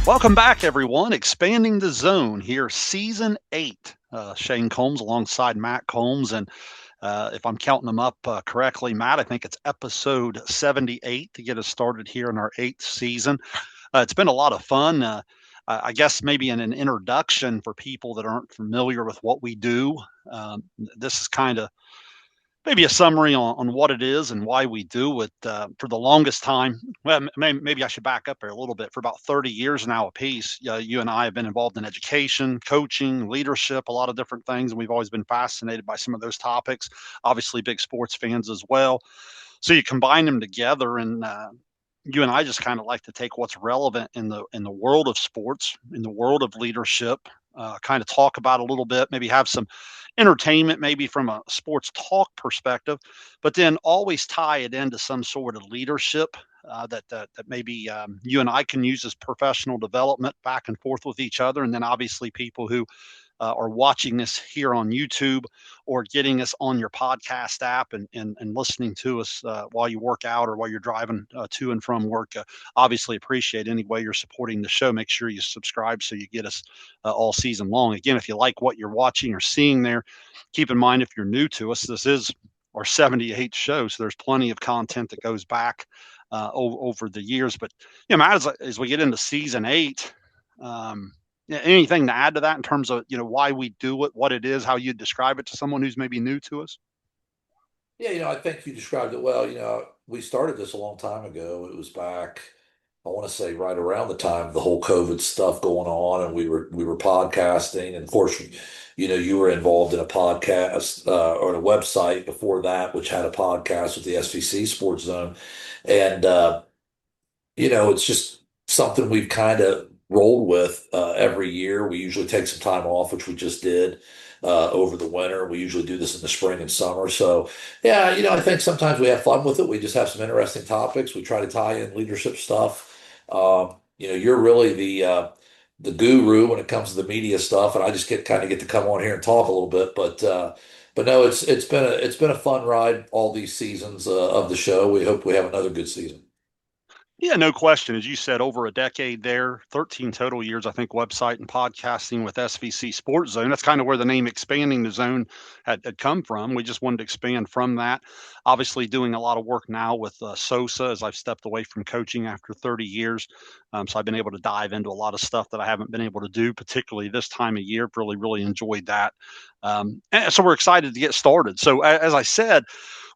Welcome back, everyone. Expanding the Zone here, season 8. Shayne Combs alongside Matt Combs. And if I'm counting them up correctly, Matt, I think it's episode 78 to get us started here in our 8th season. It's been a lot of fun. I guess maybe in an introduction for people that aren't familiar with what we do, this is kind of maybe a summary on what it is and why we do it. For the longest time, well, maybe I should back up here a little bit. For about 30 years now apiece, you and I have been involved in education, coaching, leadership, a lot of different things, and we've always been fascinated by some of those topics. Obviously, big sports fans as well. So you combine them together, and you and I just kind of like to take what's relevant in the world of sports, in the world of leadership, kind of talk about a little bit, maybe have some entertainment, maybe from a sports talk perspective, but then always tie it into some sort of leadership that maybe you and I can use as professional development back and forth with each other, and then obviously people who are watching this here on YouTube or getting us on your podcast app and listening to us while you work out or while you're driving to and from work. Obviously, appreciate any way you're supporting the show. Make sure you subscribe so you get us all season long. Again, if you like what you're watching or seeing there, keep in mind if you're new to us, this is our 78th show. So there's plenty of content that goes back over the years. But, Matt, as we get into season 8, anything to add to that in terms of why we do it, what it is, how you describe it to someone who's maybe new to us? Yeah, I think you described it well. We started this a long time ago. It was back, I want to say right around the time of the whole COVID stuff going on, and we were podcasting. And of course, you were involved in a podcast or a website before that, which had a podcast with the SVC Sports Zone. And it's just something we've kind of rolled with every year. We usually take some time off, which we just did over the winter. We usually do this in the spring and summer. So, yeah, I think sometimes we have fun with it. We just have some interesting topics. We try to tie in leadership stuff. You're really the guru when it comes to the media stuff, and I just get to come on here and talk a little bit. But no, it's been a fun ride all these seasons of the show. We hope we have another good season. Yeah, no question. As you said, over a decade there, 13 total years, I think, website and podcasting with SVC Sports Zone. That's kind of where the name Expanding the Zone had come from. We just wanted to expand from that. Obviously, doing a lot of work now with SOSA as I've stepped away from coaching after 30 years. So I've been able to dive into a lot of stuff that I haven't been able to do, particularly this time of year. Really, really enjoyed that. And so we're excited to get started. So, as I said,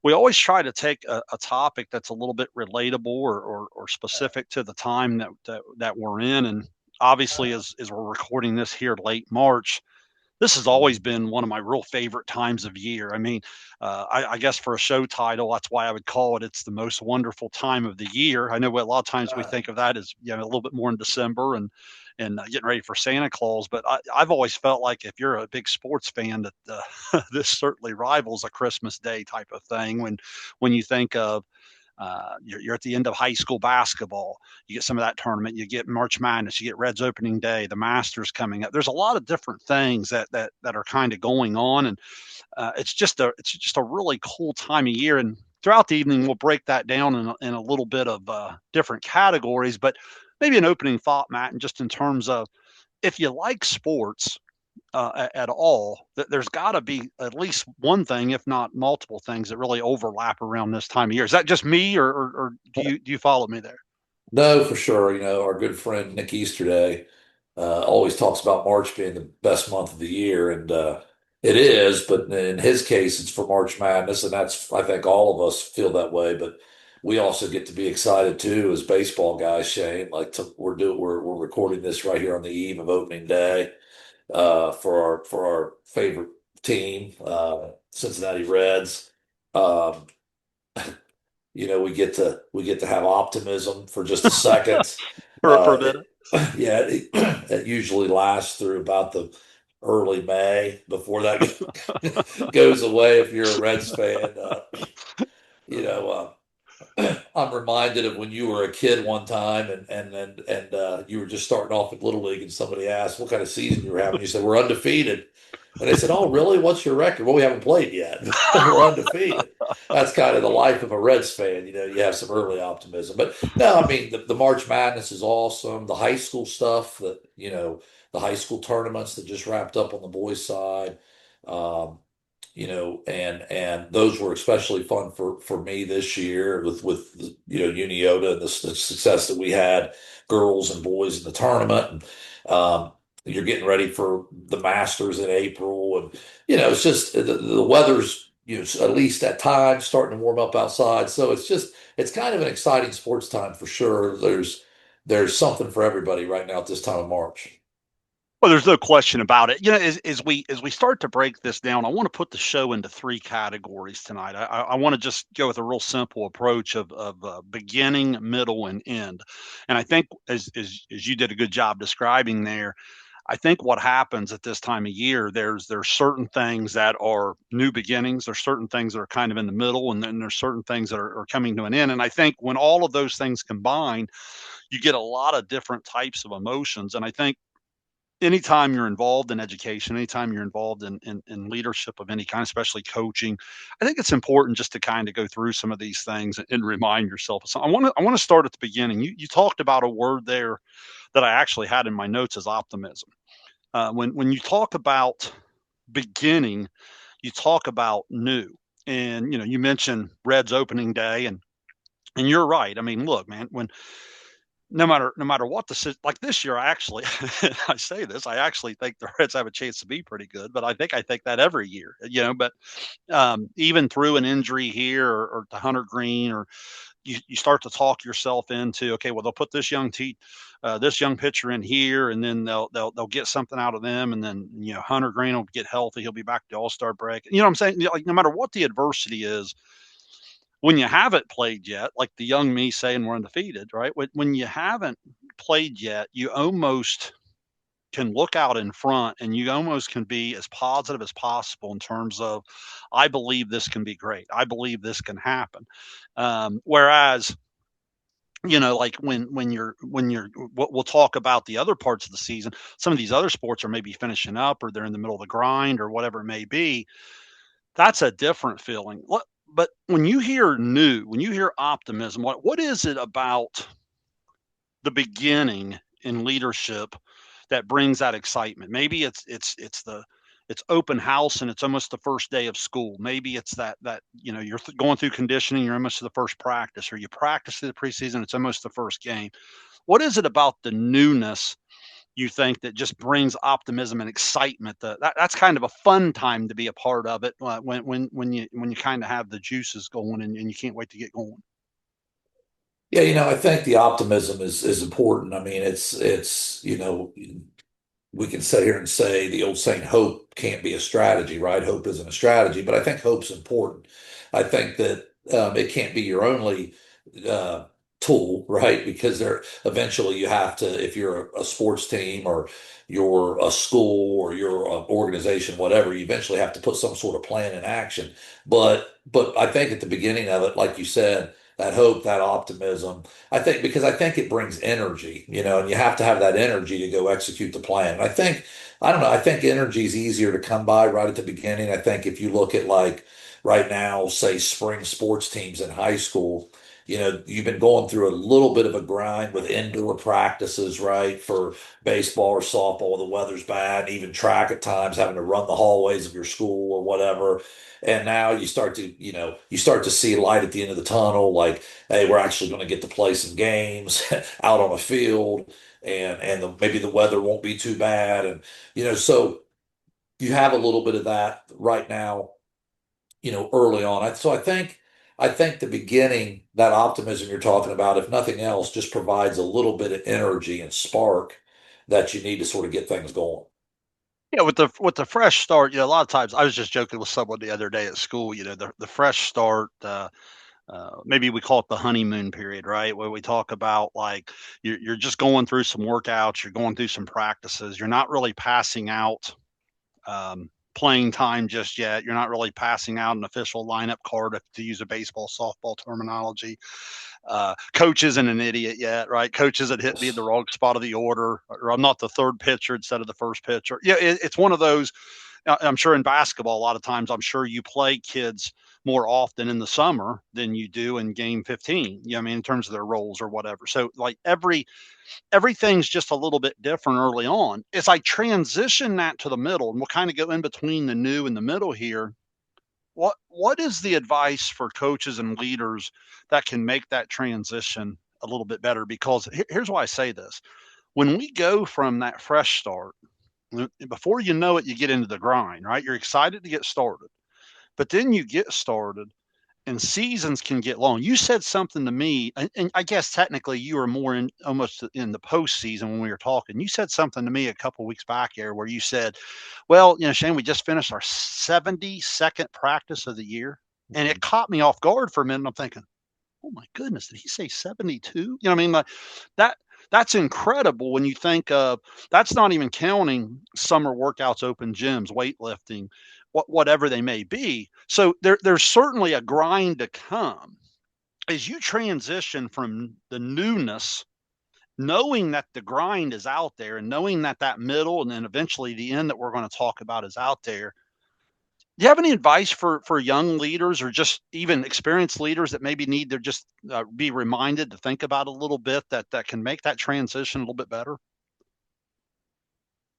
we always try to take a topic that's a little bit relatable or specific to the time that we're in. And obviously, as we're recording this here late March, this has always been one of my real favorite times of year. I mean, I guess for a show title, that's why I would call it "It's the Most Wonderful Time of the Year." I know a lot of times we think of that as a little bit more in December and getting ready for Santa Claus, but I've always felt like if you're a big sports fan, that this certainly rivals a Christmas Day type of thing. When you think of you're at the end of high school basketball. You get some of that tournament. You get March Madness. You get Reds opening day. The Masters coming up. There's a lot of different things that are kind of going on, and it's just a really cool time of year. And throughout the evening, we'll break that down in a little bit of different categories. But maybe an opening thought, Matt, and just in terms of if you like sports, at all, there's got to be at least one thing, if not multiple things, that really overlap around this time of year. Is that just me, or do you follow me there? No, for sure. Our good friend Nick Easterday always talks about March being the best month of the year, and it is. But in his case, it's for March Madness, and that's I think all of us feel that way. But we also get to be excited too as baseball guys, Shane. Like we're recording this right here on the eve of opening day for our favorite team, Cincinnati Reds. Um, we get to have optimism for just a second. For a bit. Yeah, it usually lasts through about the early May before that goes away. If you're a Reds fan, you know, I'm reminded of when you were a kid one time, and you were just starting off at Little League, and somebody asked what kind of season you were having. You said we're undefeated, and they said, "Oh, really? What's your record?" Well, we haven't played yet. We're undefeated. That's kind of the life of a Reds fan. You have some early optimism, but no, I mean the March Madness is awesome. The high school stuff the high school tournaments that just wrapped up on the boys' side. Um, and those were especially fun for me this year with Uniota and the success that we had, girls and boys in the tournament, and you're getting ready for the Masters in April, and it's just the weather's at least at times starting to warm up outside, so it's kind of an exciting sports time for sure. There's something for everybody right now at this time of March. Well, there's no question about it. As we start to break this down, I want to put the show into three categories tonight. I want to just go with a real simple approach of beginning, middle, and end. And I think as you did a good job describing there, I think what happens at this time of year, there's certain things that are new beginnings, there's certain things that are kind of in the middle, and then there's certain things that are coming to an end. And I think when all of those things combine, you get a lot of different types of emotions. And I think anytime you're involved in education, anytime you're involved in leadership of any kind, especially coaching, I think it's important just to kind of go through some of these things and remind yourself. So I want to start at the beginning. You talked about a word there that I actually had in my notes as optimism. When you talk about beginning, you talk about new, and you mentioned Reds opening day, and you're right. I mean, look, man, when no matter what like this year, I actually I say this, I actually think the Reds have a chance to be pretty good, but I think that every year, but even through an injury here or to Hunter Green, or you start to talk yourself into, okay, well, they'll put this young pitcher in here, and then they'll get something out of them, and then Hunter Green will get healthy, he'll be back to All-Star break. You know what I'm saying? Like, no matter what the adversity is, when you haven't played yet, like the young me saying we're undefeated, right? When you haven't played yet, you almost can look out in front, and you almost can be as positive as possible in terms of, I believe this can be great. I believe this can happen. Whereas, like when you're, we'll talk about the other parts of the season. Some of these other sports are maybe finishing up, or they're in the middle of the grind, or whatever it may be. That's a different feeling. But when you hear new, when you hear optimism, what is it about the beginning in leadership that brings that excitement? Maybe it's open house and it's almost the first day of school. Maybe it's that you're going through conditioning, you're almost to the first practice, or you practice through the preseason, it's almost the first game. What is it about the newness you think that just brings optimism and excitement? That's kind of a fun time to be a part of it, when you kind of have the juices going, and you can't wait to get going. Yeah, I think the optimism is important. I mean, it's we can sit here and say the old saying, hope can't be a strategy, right? Hope isn't a strategy, but I think hope's important. I think that it can't be your only uh, tool, right? Because there eventually you have to, if you're a sports team or you're a school or you're an organization, whatever, you eventually have to put some sort of plan in action. But I think at the beginning of it, like you said, that hope, that optimism. Because I think it brings energy, and you have to have that energy to go execute the plan. And I don't know, I think energy is easier to come by right at the beginning. I think if you look at like right now, say spring sports teams in high school, you've been going through a little bit of a grind with indoor practices, right? For baseball or softball, the weather's bad, even track at times, having to run the hallways of your school or whatever. And now you start to see light at the end of the tunnel, like, hey, we're actually going to get to play some games out on a field, and maybe the weather won't be too bad, and so you have a little bit of that right now, early on. I think the beginning, that optimism you're talking about, if nothing else, just provides a little bit of energy and spark that you need to sort of get things going. Yeah, with the fresh start, a lot of times I was just joking with someone the other day at school. The fresh start. Maybe we call it the honeymoon period, right? Where we talk about, like, you're just going through some workouts, you're going through some practices, you're not really passing out playing time just yet. You're not really passing out an official lineup card, to use a baseball, softball terminology. Coach isn't an idiot yet, right? Coach isn't hit me in the wrong spot of the order, or I'm not the third pitcher instead of the first pitcher. Yeah, it's one of those. I'm sure in basketball, a lot of times, I'm sure you play kids more often in the summer than you do in game 15. You know, I mean, in terms of their roles or whatever. So like everything's just a little bit different early on. As I transition that to the middle, and we'll kind of go in between the new and the middle here. What is the advice for coaches and leaders that can make that transition a little bit better? Because here's why I say this: when we go from that fresh start, before you know it, you get into the grind, right? You're excited to get started, but then you get started and seasons can get long. You said something to me, and I guess technically you were more in almost in the postseason when we were talking. You said something to me a couple weeks back here where you said, "Well, you know, Shane, we just finished our 72nd practice of the year," and it caught me off guard for a minute. And I'm thinking, "Oh my goodness, did he say 72?" You know, what I mean, like that. That's incredible when you think of that's not even counting summer workouts, open gyms, weightlifting, whatever they may be. So there's certainly a grind to come as you transition from the newness, knowing that the grind is out there and knowing that that middle and then eventually the end that we're going to talk about is out there. Do you have any advice for young leaders or just even experienced leaders that maybe need to just be reminded to think about a little bit that can make that transition a little bit better?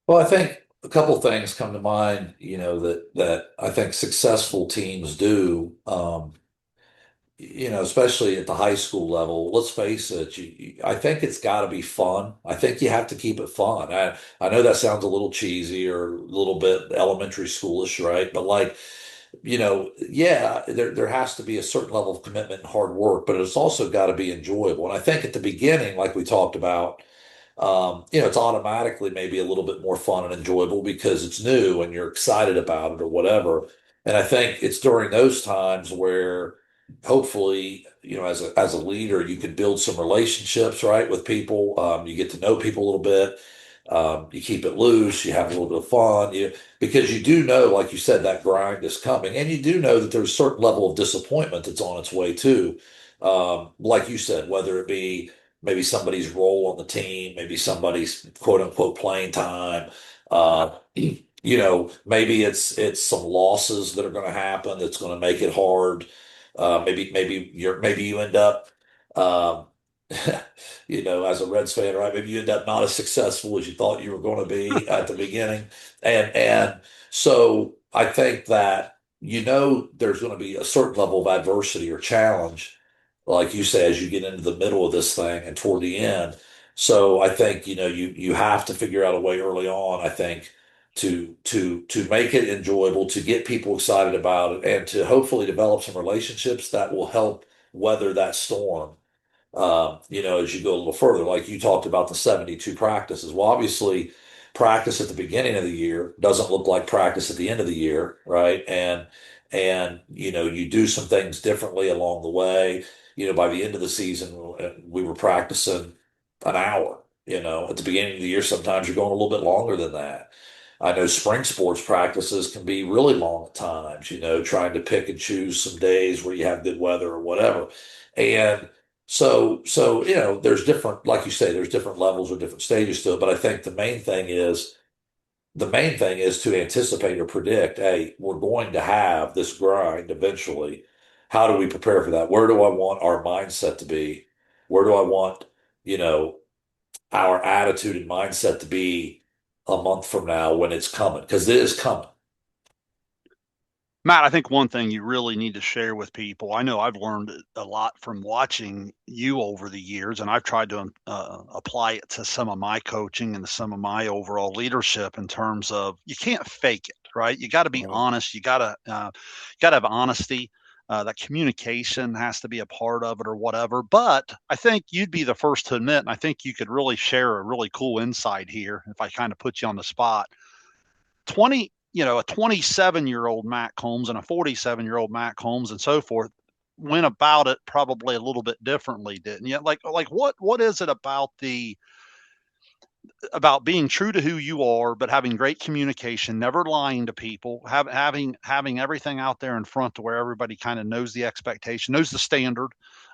Well, I think a couple things come to mind, that I think successful teams do. Especially at the high school level, let's face it, I think it's got to be fun. I think you have to keep it fun. I know that sounds a little cheesy or a little bit elementary schoolish, right? But like, yeah, there has to be a certain level of commitment and hard work, but it's also got to be enjoyable. And I think at the beginning, like we talked about, it's automatically maybe a little bit more fun and enjoyable because it's new and you're excited about it or whatever. And I think it's during those times where hopefully, as a leader, you can build some relationships, right, with people. You get to know people a little bit. You keep it loose. You have a little bit of fun. Because you do know, like you said, that grind is coming, and you do know that there's a certain level of disappointment that's on its way too. Like you said, whether it be maybe somebody's role on the team, maybe somebody's quote unquote playing time. Maybe it's some losses that are going to happen that's going to make it hard. Maybe you end up, um, as a Reds fan, right? Maybe you end up not as successful as you thought you were going to be at the beginning, and so I think that there's going to be a certain level of adversity or challenge, like you say, as you get into the middle of this thing and toward the end. So I think you have to figure out a way early on, I think, to make it enjoyable, to get people excited about it, and to hopefully develop some relationships that will help weather that storm. As you go a little further, like you talked about the 72 practices. Well, obviously, practice at the beginning of the year doesn't look like practice at the end of the year, right? And you do some things differently along the way. By the end of the season, we were practicing an hour. At the beginning of the year, sometimes you're going a little bit longer than that. I know spring sports practices can be really long at times, trying to pick and choose some days where you have good weather or whatever. And there's different, like you say, there's different levels or different stages to it. But I think the main thing is to anticipate or predict, hey, we're going to have this grind eventually. How do we prepare for that? Where do I want our mindset to be? Where do I want, you know, our attitude and mindset to be a month from now when it's coming? Because it is coming. Matt, I think one thing you really need to share with people, I know I've learned a lot from watching you over the years, and I've tried to apply it to some of my coaching and to some of my overall leadership in terms of you can't fake it, right? You got to be Right. honest. You got to have honesty. That communication has to be a part of it or whatever. But I think you'd be the first to admit, and I think you could really share a really cool insight here if I kind of put you on the spot 20, a 27-year-old Matt Combs and a 47-year-old Matt Combs and so forth went about it probably a little bit differently, didn't you? Like what is it about being true to who you are, but having great communication, never lying to people, having everything out there in front to where everybody kind of knows the expectation, knows the standard,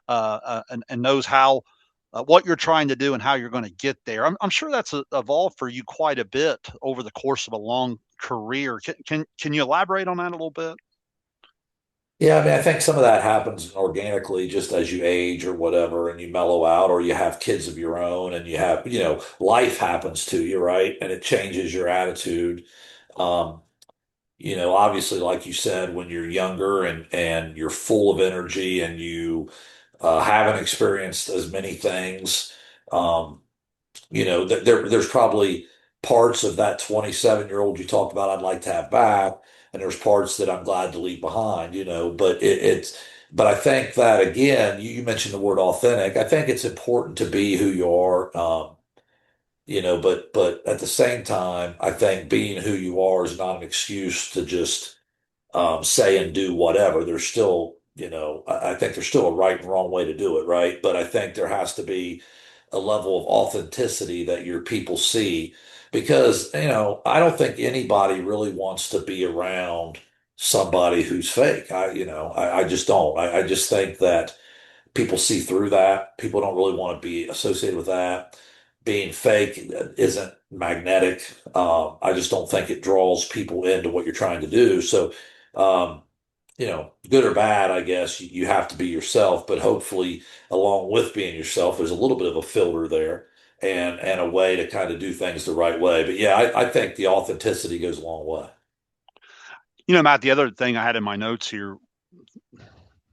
and knows how what you're trying to do and how you're going to get there. I'm sure that's evolved for you quite a bit over the course of a long career. Can you elaborate on that a little bit? Yeah, I mean, I think some of that happens organically just as you age or whatever, and you mellow out, or you have kids of your own, and you have, life happens to you, right? And it changes your attitude. Um, Obviously, like you said, when you're younger and you're full of energy and you haven't experienced as many things, um, there's probably parts of that 27-year-old you talked about I'd like to have back, and there's parts that I'm glad to leave behind, but but I think that again, you mentioned the word authentic. I think it's important to be who you are, but at the same time, I think being who you are is not an excuse to just say and do whatever. There's still, I think there's still a right and wrong way to do it, right? But I think there has to be a level of authenticity that your people see because, I don't think anybody really wants to be around somebody who's fake. I just don't. I just think that people see through that. People don't really want to be associated with that. Being fake isn't magnetic. I just don't think it draws people into what you're trying to do. So, um, good or bad, I guess you have to be yourself, but hopefully, along with being yourself, there's a little bit of a filter there and a way to kind of do things the right way. But yeah, I think the authenticity goes a long way. Matt, the other thing I had in my notes here,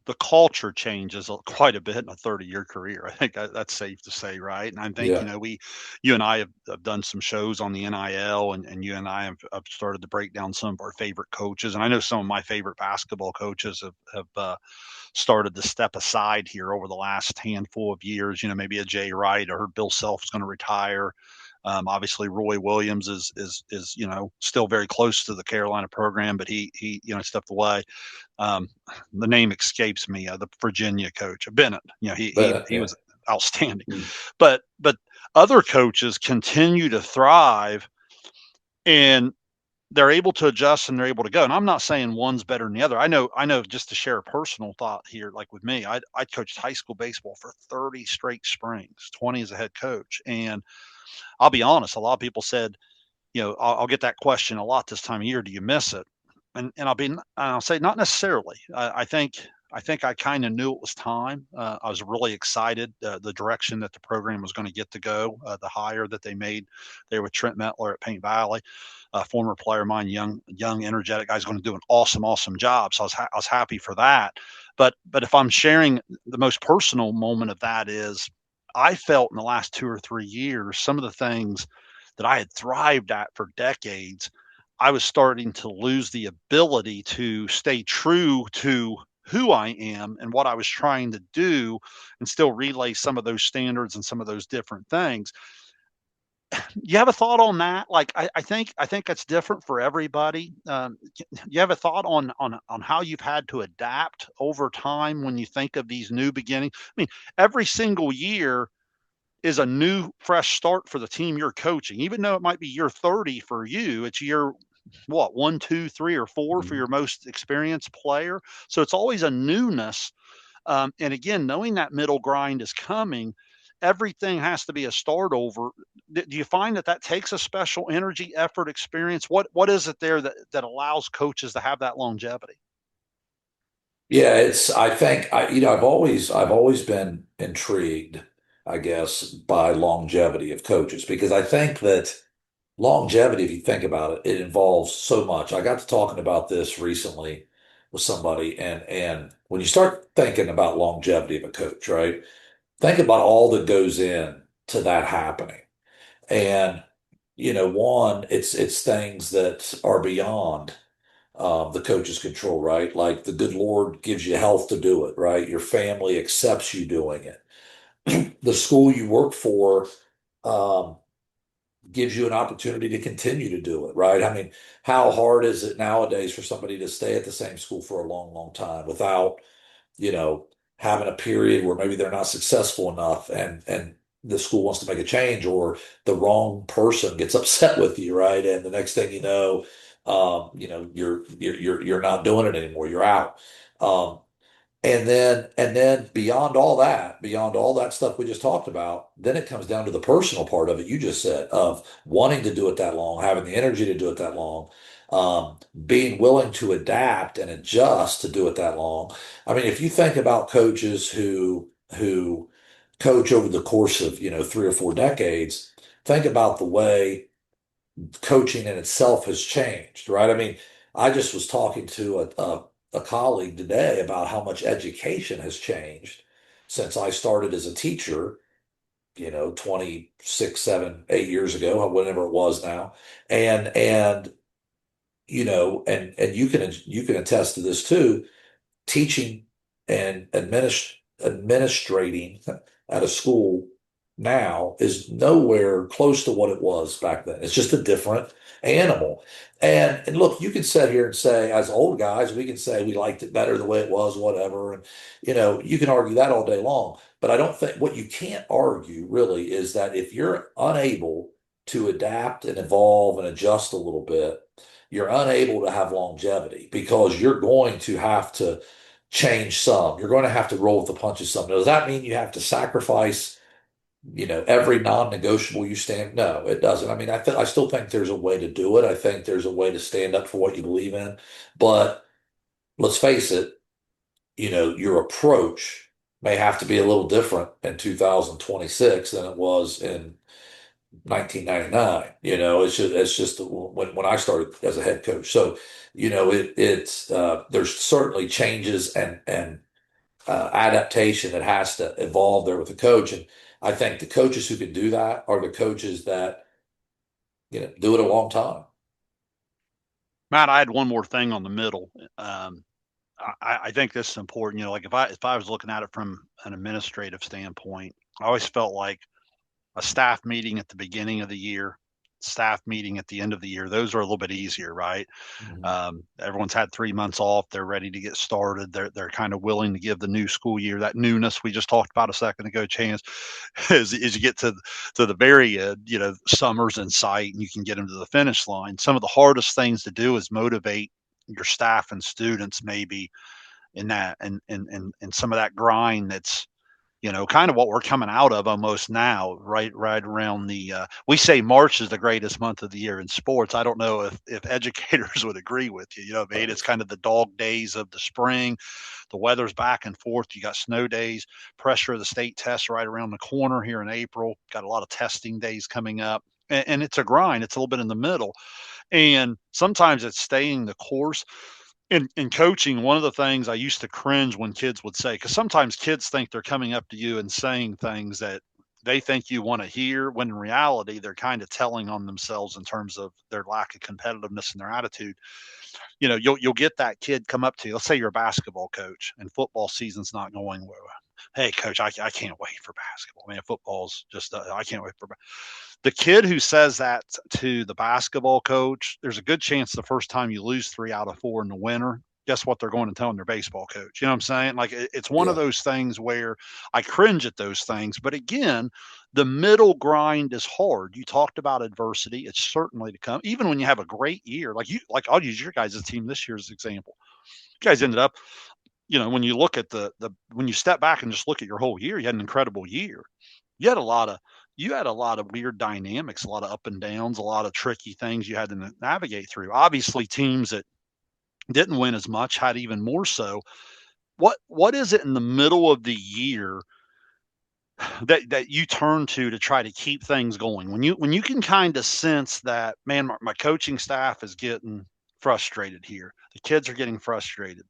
the culture changes quite a bit in a 30-year career. I think that's safe to say, right? And I think, Yeah, you and I have done some shows on the NIL, and you and I have started to break down some of our favorite coaches. And I know some of my favorite basketball coaches have started to step aside here over the last handful of years. Maybe a Jay Wright. I heard Bill Self's going to retire. Obviously, Roy Williams is still very close to the Carolina program, but he stepped away. Um, the name escapes me. The Virginia coach, Bennett. He yeah. was outstanding, Mm. but other coaches continue to thrive, and they're able to adjust and they're able to go. And I'm not saying one's better than the other. I know. Just to share a personal thought here, like with me, I coached high school baseball for 30 straight springs, 20 as a head coach, and I'll be honest. A lot of people said, I'll get that question a lot this time of year. Do you miss it? And I'll say not necessarily. I think I kind of knew it was time. I was really excited the direction that the program was going to get to go. The hire that they made there with Trent Mettler at Paint Valley, a former player of mine, young, energetic guy, is going to do an awesome job. So I was happy for that. But if I'm sharing the most personal moment of that is, I felt in the last 2 or 3 years some of the things that I had thrived at for decades, I was starting to lose the ability to stay true to who I am and what I was trying to do and still relay some of those standards and some of those different things. You have a thought on that? Like, I think that's different for everybody. You have a thought on how you've had to adapt over time when you think of these new beginnings? I mean, every single year is a new fresh start for the team you're coaching. Even though it might be year 30 for you, it's year what, one, two, three, or four for your most experienced player. So it's always a newness. And again, knowing that middle grind is coming, everything has to be a start over. Do you find that takes a special energy, effort, experience? What is it there that allows coaches to have that longevity? Yeah, I think I've always been intrigued, I guess, by longevity of coaches because I think that longevity, if you think about it, it involves so much. I got to talking about this recently with somebody, and when you start thinking about longevity of a coach, right? Think about all that goes in to that happening. And, one, it's things that are beyond the coach's control, right? Like the good Lord gives you health to do it, right? Your family accepts you doing it. The school you work for um, gives you an opportunity to continue to do it, right? I mean, how hard is it nowadays for somebody to stay at the same school for a long, long time without, you know, having a period where maybe they're not successful enough and the school wants to make a change or the wrong person gets upset with you, right? And the next thing you're not doing it anymore. You're out. Um, And then beyond all that stuff we just talked about, then it comes down to the personal part of it you just said, of wanting to do it that long, having the energy to do it that long, being willing to adapt and adjust to do it that long. I mean, if you think about coaches who coach over the course of, 3 or 4 decades, think about the way coaching in itself has changed, right? I mean, I just was talking to a colleague today about how much education has changed since I started as a teacher, 26, 7, 8 years ago, whatever it was now. And and you can attest to this too. Teaching and administrating at a school now is nowhere close to what it was back then. It's just a different animal. And look, you can sit here and say, as old guys, we can say we liked it better the way it was, whatever. And you can argue that all day long. But I don't think what you can't argue really is that if you're unable to adapt and evolve and adjust a little bit, you're unable to have longevity because you're going to have to change some. You're going to have to roll with the punches some. Now, does that mean you have to sacrifice, every non-negotiable you stand? No, it doesn't. I mean, I still think there's a way to do it. I think there's a way to stand up for what you believe in. But let's face it, your approach may have to be a little different in 2026 than it was in 1999. It's just when I started as a head coach. So, it's there's certainly changes and adaptation that has to evolve there with the coach. And I think the coaches who can do that are the coaches that, do it a long time. Matt, I had one more thing on the middle. I think this is important. Like if I was looking at it from an administrative standpoint, I always felt like a staff meeting at the beginning of the year, staff meeting at the end of the year, those are a little bit easier, right? Mhm. Everyone's had 3 months off. They're ready to get started. They're kind of willing to give the new school year that newness we just talked about a second ago. Chance as you get to the very end, summer's in sight and you can get them to the finish line. Some of the hardest things to do is motivate your staff and students maybe in that and some of that grind that's kind of what we're coming out of almost now, right around we say March is the greatest month of the year in sports. I don't know if educators would agree with you. What I mean? It's kind of the dog days of the spring. The weather's back and forth. You got snow days, pressure of the state tests right around the corner here in April. Got a lot of testing days coming up. And it's a grind. It's a little bit in the middle. And sometimes it's staying the course in coaching. One of the things I used to cringe when kids would say, because sometimes kids think they're coming up to you and saying things that they think you want to hear, when in reality they're kind of telling on themselves in terms of their lack of competitiveness and their attitude. You'll get that kid come up to you. Let's say you're a basketball coach and football season's not going well. Hey, coach, I can't wait for basketball. Man, football's just I can't wait for the kid who says that to the basketball coach. There's a good chance the first time you lose 3 out of 4 in the winter, guess what they're going to tell their baseball coach? You know what I'm saying? Like it's one of Yeah. those things where I cringe at those things. But again, the middle grind is hard. You talked about adversity. It's certainly to come. Even when you have a great year, like I'll use your guys' team this year as an example. You guys ended up, when you look at when you step back and just look at your whole year, you had an incredible year. You had a lot of you had a lot of weird dynamics, a lot of up and downs, a lot of tricky things you had to navigate through. Obviously, teams that didn't win as much had even more so. What is it in the middle of the year that you turn to try to keep things going when you can kind of sense that, man, my coaching staff is getting frustrated here, the kids are getting frustrated,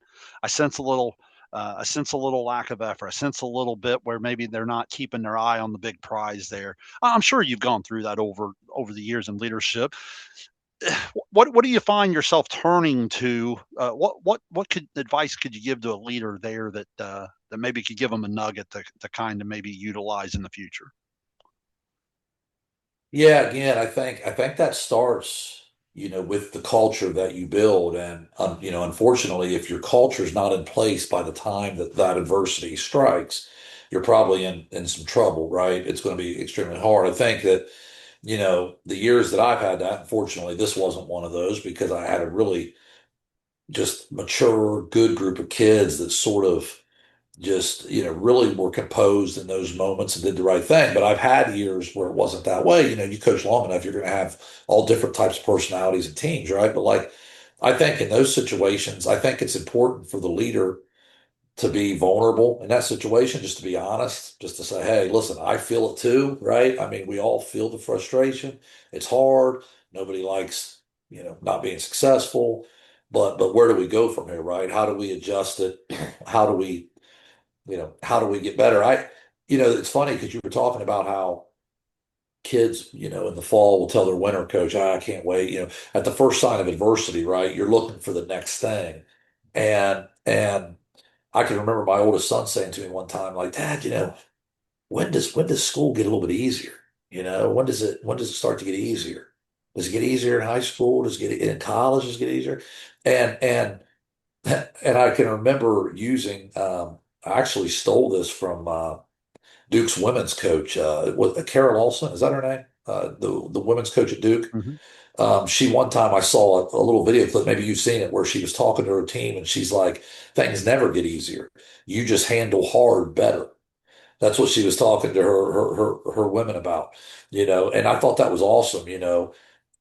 I sense a little lack of effort, I sense a little bit where maybe they're not keeping their eye on the big prize there. I'm sure you've gone through that over the years in leadership. What do you find yourself turning to? What could advice could you give to a leader there that maybe could give them a nugget to kind of maybe utilize in the future? Yeah, again, I think that starts, with the culture that you build. And unfortunately, if your culture is not in place by the time that that adversity strikes, you're probably in some trouble, right? It's going to be extremely hard. I think that, the years that I've had that, unfortunately, this wasn't one of those because I had a really just mature, good group of kids that sort of just, really were composed in those moments and did the right thing. But I've had years where it wasn't that way. You coach long enough, you're going to have all different types of personalities and teams, right? But like, I think in those situations, I think it's important for the leader to be vulnerable in that situation, just to be honest, just to say, hey, listen, I feel it too, right? I mean, we all feel the frustration. It's hard. Nobody likes, not being successful. But where do we go from here, right? How do we adjust it? How do we, how do we get better? It's funny because you were talking about how kids, in the fall will tell their winter coach, I can't wait. At the first sign of adversity, right? You're looking for the next thing. And I can remember my oldest son saying to me one time, like, Dad, when does school get a little bit easier? When does it start to get easier? Does it get easier in high school? Does it get in college? Does it get easier? And and I can remember using I actually stole this from Duke's women's coach, Carol Olson, is that her name? The women's coach at Duke. Mhm. She one time I saw a little video clip, maybe you've seen it, where she was talking to her team and she's like, things never get easier. You just handle hard better. That's what she was talking to her women about, and I thought that was awesome.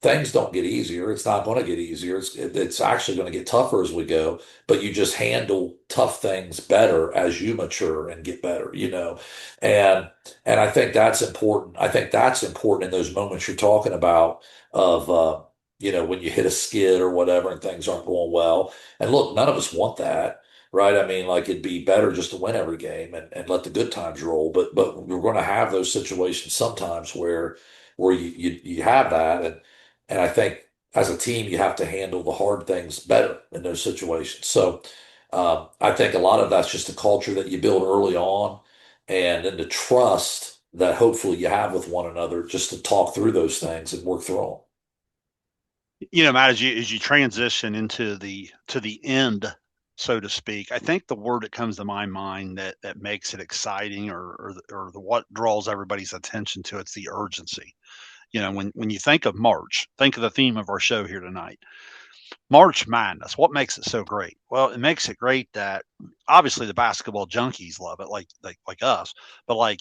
Things don't get easier. It's not going to get easier. It's actually going to get tougher as we go, but you just handle tough things better as you mature and get better, and I think that's important. I think that's important in those moments you're talking about of when you hit a skid or whatever and things aren't going well. And look, none of us want that, right? I mean, like it'd be better just to win every game and let the good times roll. But we're going to have those situations sometimes where you have that, and I think as a team you have to handle the hard things better in those situations. So I think a lot of that's just a culture that you build early on, and then the trust that hopefully you have with one another just to talk through those things and work through them. Matt, as you transition into the end, so to speak, I think the word that comes to my mind that makes it exciting, or what draws everybody's attention to it's the urgency. When you think of March, think of the theme of our show here tonight. March Madness. What makes it so great? Well, it makes it great that obviously the basketball junkies love it, like us, but like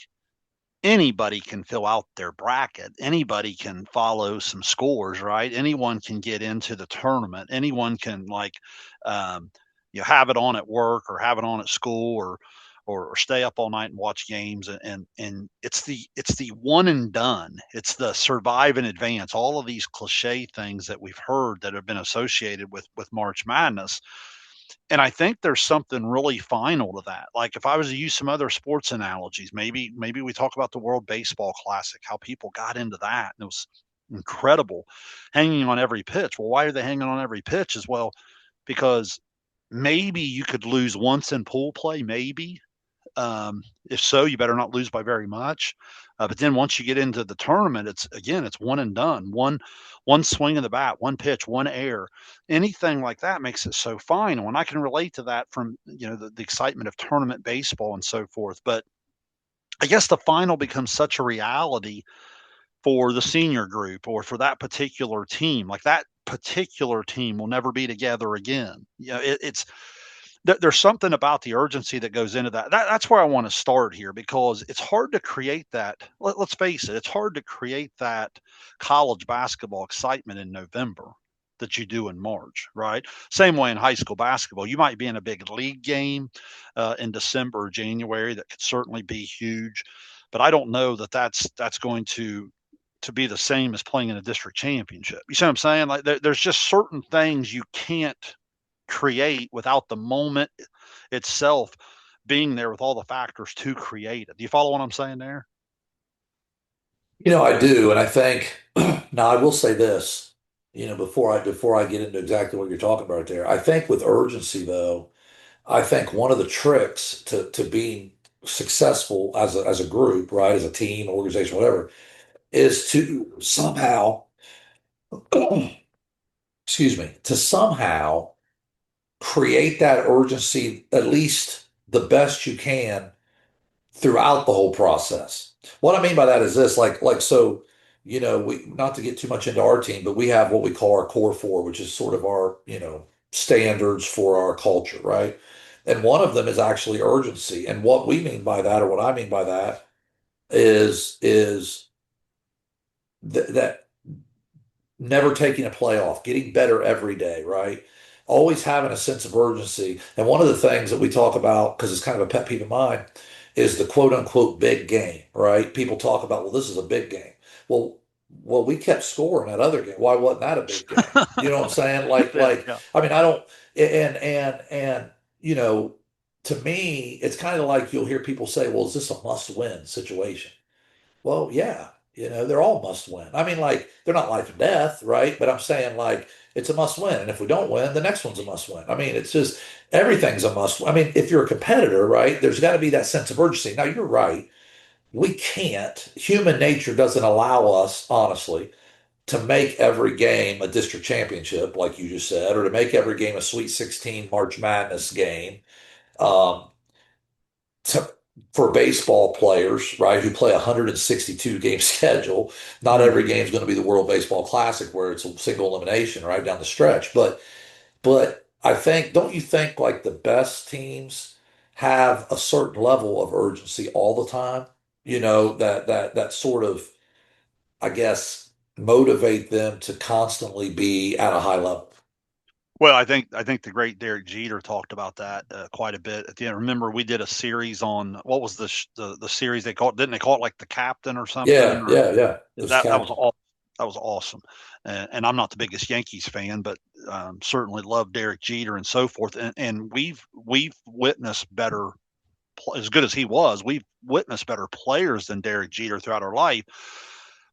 anybody can fill out their bracket. Anybody can follow some scores, right? Anyone can get into the tournament. Anyone can um, have it on at work or have it on at school or stay up all night and watch games. And it's the one and done. It's the survive and advance. All of these cliche things that we've heard that have been associated with March Madness, and I think there's something really final to that. Like if I was to use some other sports analogies, maybe we talk about the World Baseball Classic, how people got into that. And it was incredible, hanging on every pitch. Well, why are they hanging on every pitch as well? Because maybe you could lose once in pool play, maybe, if so, you better not lose by very much. But then once you get into the tournament, it's one and done. One swing of the bat, one pitch, one air. Anything like that makes it so final. And I can relate to that from the excitement of tournament baseball and so forth. But I guess the final becomes such a reality for the senior group or for that particular team. Like that particular team will never be together again. It's there's something about the urgency that goes into that's where I want to start here, because it's hard to create that. Let's face it, it's hard to create that college basketball excitement in November that you do in March, right? Same way in high school basketball. You might be in a big league game in December or January that could certainly be huge, but I don't know that that's going to be the same as playing in a district championship. You see what I'm saying? Like there's just certain things you can't create without the moment itself being there with all the factors to create it. Do you follow what I'm saying there? I do, and I think now I will say this, before I get into exactly what you're talking about there. I think with urgency though, I think one of the tricks to being successful as a group, right, as a team, organization, whatever, is to somehow, excuse me, to somehow create that urgency at least the best you can throughout the whole process. What I mean by that is this, so, we not to get too much into our team, but we have what we call our core four, which is sort of our, standards for our culture, right? And one of them is actually urgency. And what we mean by that, or what I mean by that, is that never taking a play off, getting better every day, right? Always having a sense of urgency. And one of the things that we talk about, because it's kind of a pet peeve of mine, is the quote unquote big game, right? People talk about, well, this is a big game. Well, we kept scoring that other game. Why wasn't that a big game? You know what I'm saying? Yeah, yeah. I mean, I don't, and, you know, to me, it's kind of like you'll hear people say, well, is this a must win situation? Well, yeah, they're all must win. I mean, like, they're not life and death, right? But I'm saying, like, it's a must win. And if we don't win, the next one's a must win. I mean, it's just everything's a must win. I mean, if you're a competitor, right, there's got to be that sense of urgency. Now, you're right. We can't, human nature doesn't allow us, honestly, to make every game a district championship, like you just said, or to make every game a Sweet 16 March Madness game. Um, to, for baseball players, right, who play a 162 game schedule, not every Mhm. game is going to be the World Baseball Classic where it's a single elimination right down the stretch. But I think, don't you think like the best teams have a certain level of urgency all the time? That sort of, I guess, motivate them to constantly be at a high level. Well, I think the great Derek Jeter talked about that quite a bit at the end. Remember, we did a series on what was the series they called? Didn't they call it like the captain or something? Yeah, Or yeah, yeah. It was that was captain. all that was awesome. And I'm not the biggest Yankees fan, but certainly love Derek Jeter and so forth. And we've witnessed better, as good as he was, we've witnessed better players than Derek Jeter throughout our life.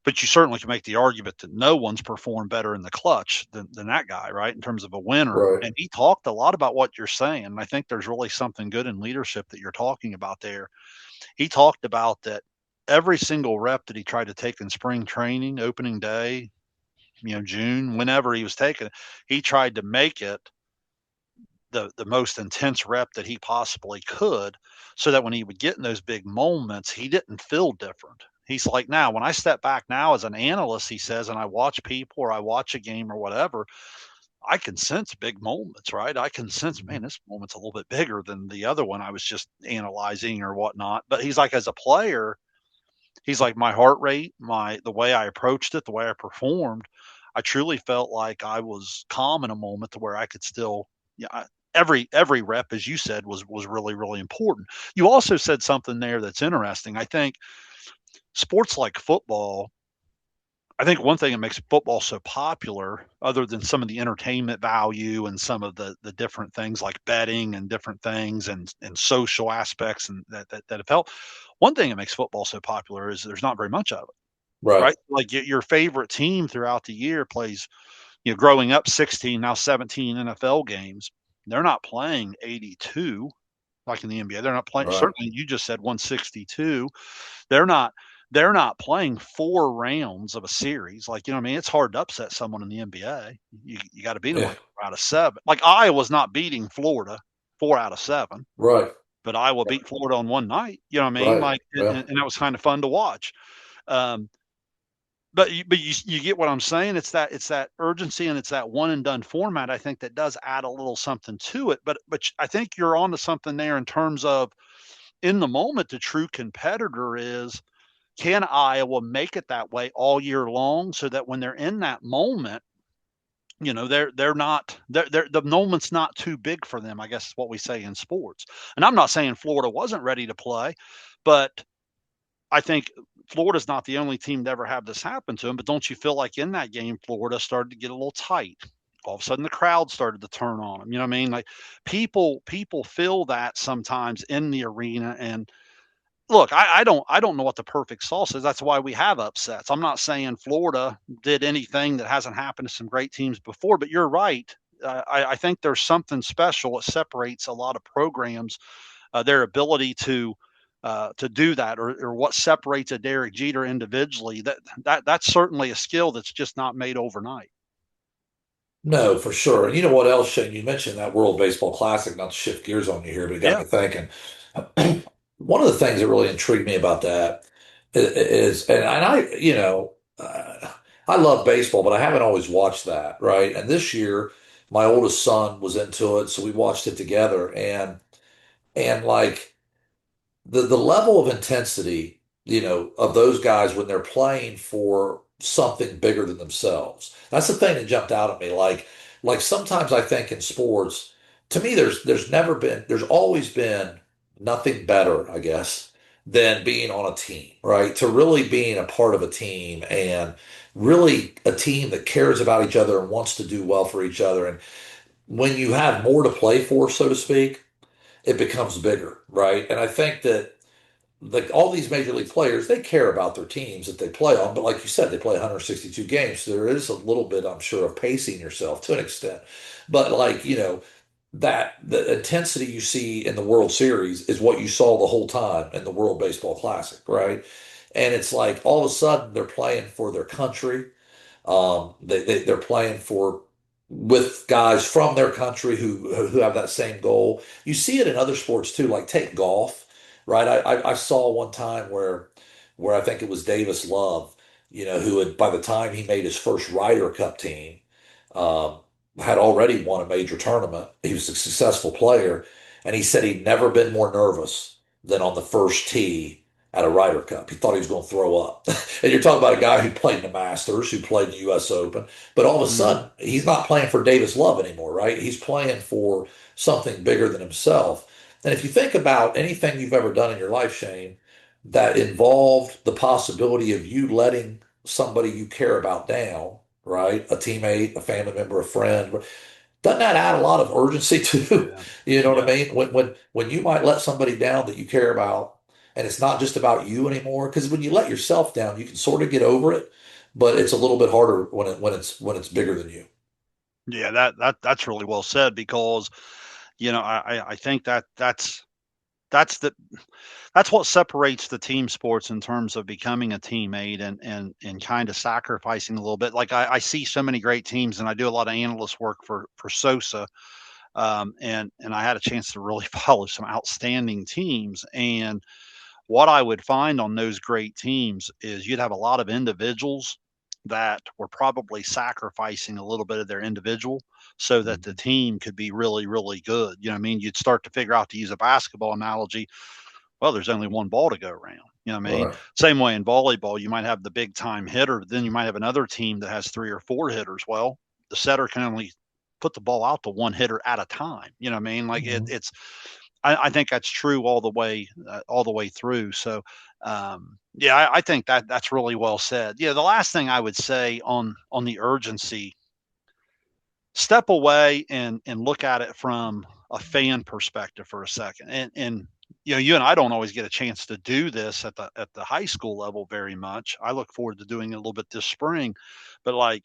But you certainly can make the argument that no one's performed better in the clutch than that guy, right? In terms of a winner. Right, And he talked a lot about what you're saying. And I think there's really something good in leadership that you're talking about there. He talked about that every single rep that he tried to take in spring training, opening day, June, whenever he was taking it, he tried to make it the most intense rep that he possibly could, so that when he would get in those big moments, he didn't feel different. He's like, now, when I step back now as an analyst, he says, and I watch people or I watch a game or whatever, I can sense big moments, right? I can sense, man, this moment's a little bit bigger than the other one I was just analyzing or whatnot. But he's like, as a player, he's like, my heart rate, the way I approached it, the way I performed, I truly felt like I was calm in a moment to where I could still, yeah. Every rep, as you said, was really really important. You also said something there that's interesting. I think sports like football. I think one thing that makes football so popular, other than some of the entertainment value and some of the different things like betting and different things and social aspects and that have helped. One thing that makes football so popular is there's not very much of it, right. right? Like your favorite team throughout the year plays, growing up 16, now 17 NFL games. They're not playing 82 like in the NBA. They're not playing. Right. Certainly, you just said 162. They're not. They're not playing 4 rounds of a series. Like, what I mean, it's hard to upset someone in the NBA. You got to beat them Yeah. like 4 out of 7. Like Iowa's not beating Florida 4 out of 7, Right. but Iowa beat Florida on one night. You know what I mean? Right. Like, and, Yeah. and that was kind of fun to watch. Um, but you get what I'm saying? It's that urgency and it's that one and done format, I think, that does add a little something to it. But I think you're onto something there in terms of, in the moment, the true competitor is, can Iowa make it that way all year long, so that when they're in that moment, they're not they're the moment's not too big for them, I guess is what we say in sports. And I'm not saying Florida wasn't ready to play, but I think Florida's not the only team to ever have this happen to them. But don't you feel like in that game, Florida started to get a little tight? All of a sudden, the crowd started to turn on them. You know what I mean? Like, people feel that sometimes in the arena. And look, I don't know what the perfect sauce is. That's why we have upsets. I'm not saying Florida did anything that hasn't happened to some great teams before, but you're right. I think there's something special that separates a lot of programs, their ability to do that, or what separates a Derek Jeter individually. That's certainly a skill that's just not made overnight. No, for sure. And you know what else, Shane? You mentioned that World Baseball Classic, not to shift gears on you here, but it got Yeah. me thinking. One of the things that really intrigued me about that is, and I love baseball, but I haven't always watched that, right? And this year, my oldest son was into it, so we watched it together. And And like the level of intensity, of those guys when they're playing for something bigger than themselves. That's the thing that jumped out at me. Like sometimes I think in sports, to me, there's always been nothing better, I guess, than being on a team, right? To really being a part of a team and really a team that cares about each other and wants to do well for each other. And when you have more to play for, so to speak, it becomes bigger, right? And I think that like all these major league players, they care about their teams that they play on. But like you said, they play 162 games. So there is a little bit, I'm sure, of pacing yourself to an extent. But like, that the intensity you see in the World Series is what you saw the whole time in the World Baseball Classic, right? And it's like all of a sudden they're playing for their country. They're playing for with guys from their country who have that same goal. You see it in other sports too, like take golf, right? I saw one time where I think it was Davis Love, who had by the time he made his first Ryder Cup team, um, had already won a major tournament. He was a successful player, and he said he'd never been more nervous than on the first tee at a Ryder Cup. He thought he was going to throw up. And you're talking about a guy who played in the Masters, who played in the U.S. Open, but all of a Mhm. sudden he's not playing for Davis Love anymore, right? He's playing for something bigger than himself. And if you think about anything you've ever done in your life, Shane, that involved the possibility of you letting somebody you care about down, right? A teammate, a family member, a friend, doesn't that add a lot of urgency to, Yeah. you know what I Yeah. mean? When you might let somebody down that you care about, and it's not just about you anymore, because when you let yourself down, you can sort of get over it, but it's a little bit harder when it's bigger than you. Yeah, that's really well said because, I think that's the that's what separates the team sports in terms of becoming a teammate and kind of sacrificing a little bit. Like I see so many great teams, and I do a lot of analyst work for Sosa, and I had a chance to really follow some outstanding teams. And what I would find on those great teams is you'd have a lot of individuals that were probably sacrificing a little bit of their individual so that the Mhm. team could be really, really good. You know what I mean? You'd start to figure out, to use a basketball analogy, well, there's only one ball to go around. You know what I mean? Right. Same way in volleyball, you might have the big time hitter, then you might have another team that has three or four hitters. Well, the setter can only put the ball out to one hitter at a time. You know what I mean? Like Mhm. I think that's true all the way through. So, yeah, I think that's really well said. Yeah, the last thing I would say on the urgency, step away and look at it from a fan perspective for a second. And you and I don't always get a chance to do this at the high school level very much. I look forward to doing it a little bit this spring, but like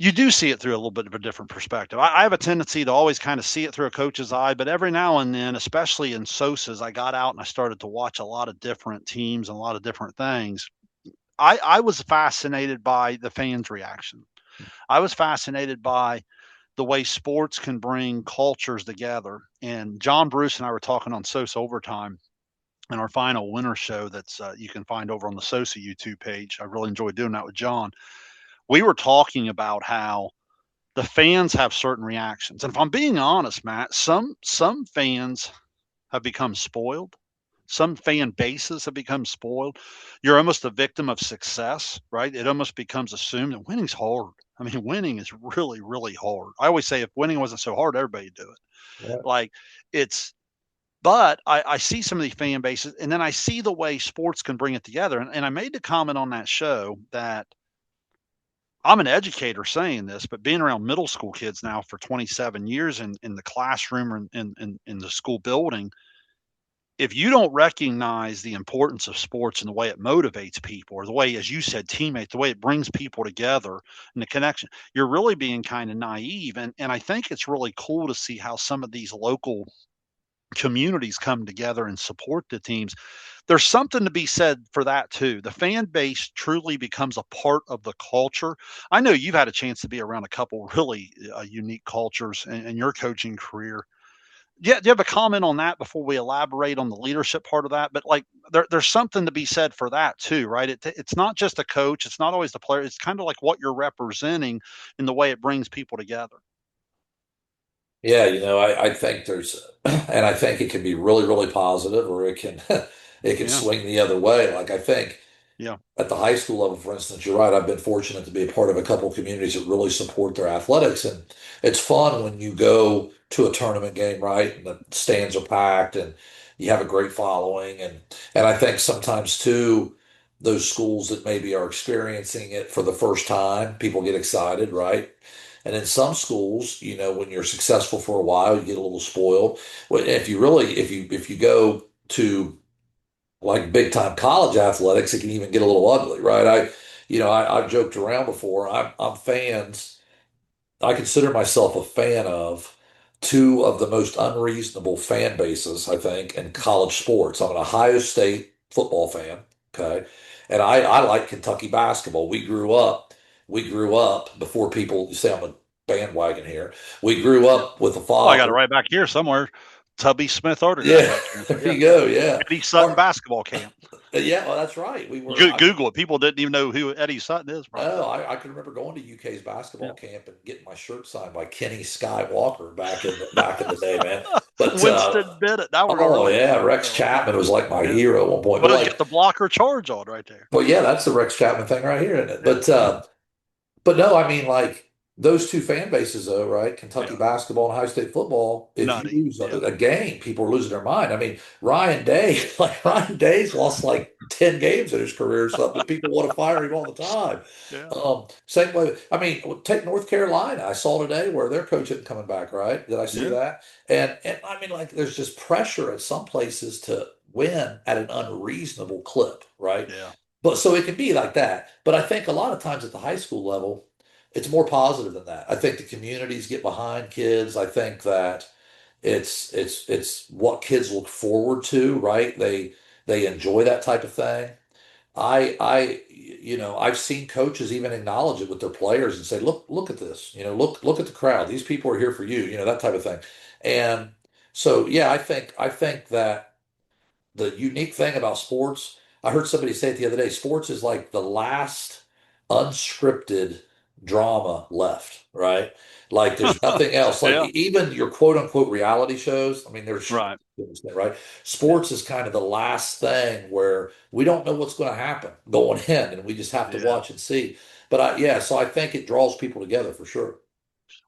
you do see it through a little bit of a different perspective. I have a tendency to always kind of see it through a coach's eye, but every now and then, especially in Sosa's, I got out and I started to watch a lot of different teams and a lot of different things. I was fascinated by the fans' reaction. I was fascinated by the way sports can bring cultures together. And John Bruce and I were talking on Sosa Overtime in our final winter show that's you can find over on the Sosa YouTube page. I really enjoyed doing that with John. We were talking about how the fans have certain reactions. And if I'm being honest, Matt, some fans have become spoiled. Some fan bases have become spoiled. You're almost a victim of success, right? It almost becomes assumed that winning's hard. I mean, winning is really, really hard. I always say if winning wasn't so hard, everybody'd do it. Right. Like it's but I see some of these fan bases, and then I see the way sports can bring it together. And I made the comment on that show that I'm an educator saying this, but being around middle school kids now for 27 years in the classroom or in the school building, if you don't recognize the importance of sports and the way it motivates people, or the way, as you said, teammate, the way it brings people together and the connection, you're really being kind of naive. And I think it's really cool to see how some of these local communities come together and support the teams. There's something to be said for that too. The fan base truly becomes a part of the culture. I know you've had a chance to be around a couple really unique cultures in your coaching career. Yeah, do you have a comment on that before we elaborate on the leadership part of that? But like, there's something to be said for that too, right? It's not just a coach. It's not always the player. It's kind of like what you're representing in the way it brings people together. Yeah, I think and I think it can be really, really positive, or it can Yeah, swing the other way. Like I think yeah, at the high school level, for instance, you're right. I've been fortunate to be a part of a couple of communities that really support their athletics, and it's fun when you go to a tournament game, right? And the stands are packed, and you have a great following, and I think sometimes too, those schools that maybe are experiencing it for the first time, people get excited, right? And in some schools, when you're successful for a while, you get a little spoiled. Well, if you go to like big time college athletics, it can even get a little ugly, right? I've joked around before. I'm fans. I consider myself a fan of two of the most unreasonable fan bases, I think, in college sports. I'm an Ohio State football fan, okay, and I like Kentucky basketball. We grew up before people say I'm a bandwagon here. We grew yeah. up with a Well, I got it father. right back here somewhere. Tubby Smith autograph Yeah, back here. So there yeah, you yeah. go. Yeah. Eddie Sutton Our, basketball camp. yeah, well, that's right. We were. You Google it. People didn't even know who Eddie Sutton is No, probably. I can remember going to UK's Yeah. basketball camp and getting my shirt signed by Kenny Skywalker back in the day, man. But Winston Bennett. Now we're going oh really yeah, back. Rex Oh, Chapman was like my yeah. hero at one point. But Well, you got like, the blocker charge on right there. well, yeah, that's the Rex Chapman thing right here, isn't it? Yeah, yeah, But no, I mean, like those two fan bases, though, right? Kentucky yeah. basketball and Ohio State football. If you Nutty. lose Yeah, a game, people are losing their mind. I mean, Ryan Day, like Ryan Day's lost like 10 games in his career or something, but people want to fire him all the time. yeah, Same way. I mean, take North Carolina. I saw today where their coach isn't coming back, right? Did I see yeah, that? And I mean, like, there's just pressure at some places to win at an unreasonable clip, right? yeah. But so it can be like that. But I think a lot of times at the high school level, it's more positive than that. I think the communities get behind kids. I think that it's what kids look forward to, right? They enjoy that type of thing. I've seen coaches even acknowledge it with their players and say, look at this, look at the crowd. These people are here for you, that type of thing. And so yeah, I think that the unique thing about sports, I heard somebody say it the other day, sports is like the last unscripted drama left, right? Like there's nothing else. Like Yeah, even your quote unquote reality shows, I mean, there's right. right? Yeah, Sports is kind of the last thing where we don't know what's going to happen going in, and we just have to yeah. watch and see. But yeah, so I think it draws people together for sure.